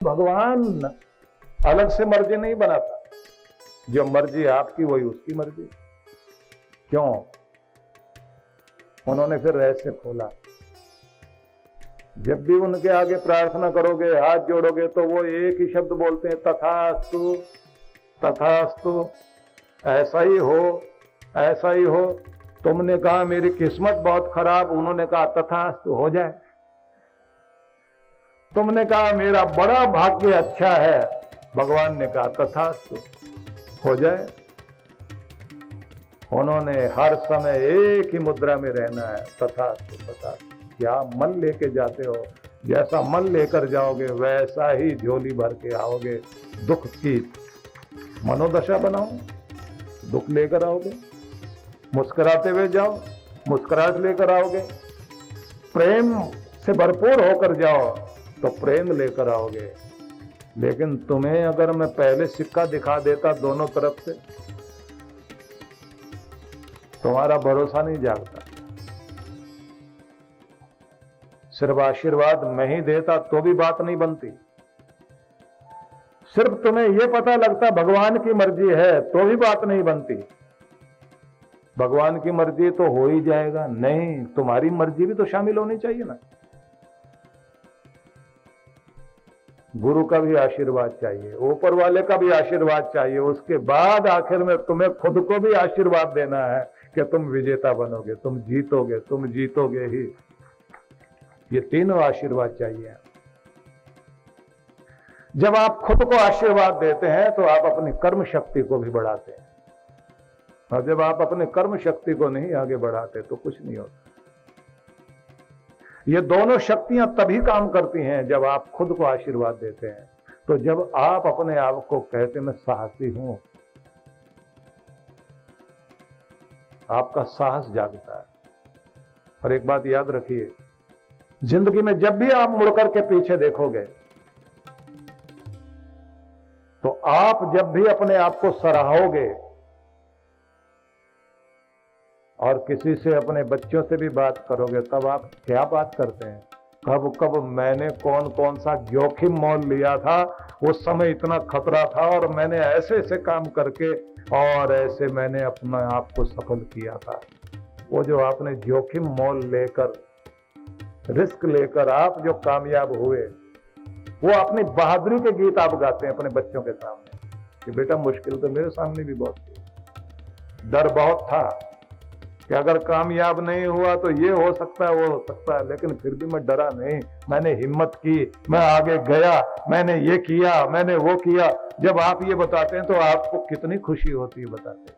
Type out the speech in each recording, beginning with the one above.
भगवान अलग से मर्जी नहीं बनाता, जो मर्जी आपकी वही उसकी मर्जी। क्यों? उन्होंने फिर रहस्य खोला। जब भी उनके आगे प्रार्थना करोगे, हाथ जोड़ोगे, तो वो एक ही शब्द बोलते हैं, तथास्तु तथास्तु, ऐसा ही हो ऐसा ही हो। तुमने कहा मेरी किस्मत बहुत खराब, उन्होंने कहा तथास्तु हो जाए। तुमने कहा मेरा बड़ा भाग्य अच्छा है, भगवान ने कहा तथास्तु हो जाए। उन्होंने हर समय एक ही मुद्रा में रहना है, तथास्तु तथास्तु। क्या मन लेके जाते हो, जैसा मन लेकर जाओगे वैसा ही झोली भर के आओगे। दुख की मनोदशा बनाओ, दुख लेकर आओगे। मुस्कुराते हुए जाओ, मुस्कुराहट लेकर आओगे। प्रेम से भरपूर होकर जाओ तो प्रेम लेकर आओगे। लेकिन तुम्हें अगर मैं पहले सिक्का दिखा देता दोनों तरफ से, तुम्हारा भरोसा नहीं जागता। सिर्फ आशीर्वाद मैं ही देता तो भी बात नहीं बनती। सिर्फ तुम्हें यह पता लगता भगवान की मर्जी है तो भी बात नहीं बनती। भगवान की मर्जी तो हो ही जाएगा, नहीं तुम्हारी मर्जी भी तो शामिल होनी चाहिए ना। गुरु का भी आशीर्वाद चाहिए, ऊपर वाले का भी आशीर्वाद चाहिए, उसके बाद आखिर में तुम्हें खुद को भी आशीर्वाद देना है कि तुम विजेता बनोगे, तुम जीतोगे ही। ये तीनों आशीर्वाद चाहिए। जब आप खुद को आशीर्वाद देते हैं तो आप अपनी कर्म शक्ति को भी बढ़ाते हैं, और जब आप अपने कर्म शक्ति को नहीं आगे बढ़ाते तो कुछ नहीं होता। ये दोनों शक्तियां तभी काम करती हैं जब आप खुद को आशीर्वाद देते हैं। तो जब आप अपने आप को कहते मैं साहसी हूं, आपका साहस जागता है। और एक बात याद रखिए, जिंदगी में जब भी आप मुड़कर के पीछे देखोगे तो आप जब भी अपने आप को सराहोगे और किसी से, अपने बच्चों से भी बात करोगे, तब आप क्या बात करते हैं? कब कब मैंने कौन कौन सा जोखिम मोल लिया था, उस समय इतना खतरा था और मैंने ऐसे ऐसे काम करके और ऐसे मैंने अपने आप को सफल किया था। वो जो आपने जोखिम मोल लेकर, रिस्क लेकर आप जो कामयाब हुए, वो अपनी बहादुरी के गीत आप गाते हैं अपने बच्चों के सामने कि बेटा मुश्किल तो मेरे सामने भी बहुत थी, डर बहुत था कि अगर कामयाब नहीं हुआ तो ये हो सकता है, वो हो सकता है, लेकिन फिर भी मैं डरा नहीं, मैंने हिम्मत की, मैं आगे गया, मैंने ये किया, मैंने वो किया। जब आप ये बताते हैं तो आपको कितनी खुशी होती है बताते हैं।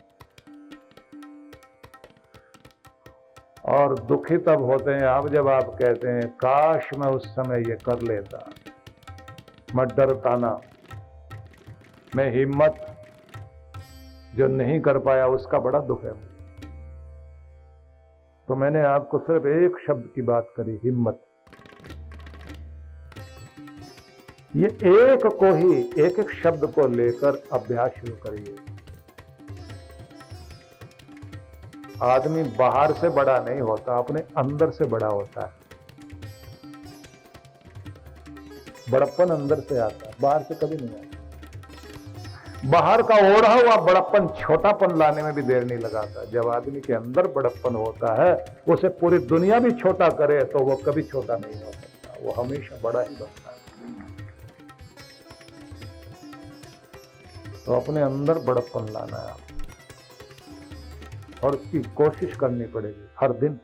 और दुखी तब होते हैं आप जब आप कहते हैं काश मैं उस समय ये कर लेता, मैं डरता ना, मैं हिम्मत जो नहीं कर पाया उसका बड़ा दुख है। तो मैंने आपको सिर्फ एक शब्द की बात करी, हिम्मत। ये एक को ही, एक एक शब्द को लेकर अभ्यास शुरू करिए। आदमी बाहर से बड़ा नहीं होता, अपने अंदर से बड़ा होता है। बड़प्पन अंदर से आता है, बाहर से कभी नहीं आता। बाहर का ओढ़ा हुआ बड़प्पन छोटापन लाने में भी देर नहीं लगाता। जब आदमी के अंदर बड़प्पन होता है, उसे पूरी दुनिया भी छोटा करे तो वो कभी छोटा नहीं हो सकता, वो हमेशा बड़ा ही बनता है। तो अपने अंदर बड़प्पन लाना है आप, और उसकी कोशिश करनी पड़ेगी हर दिन।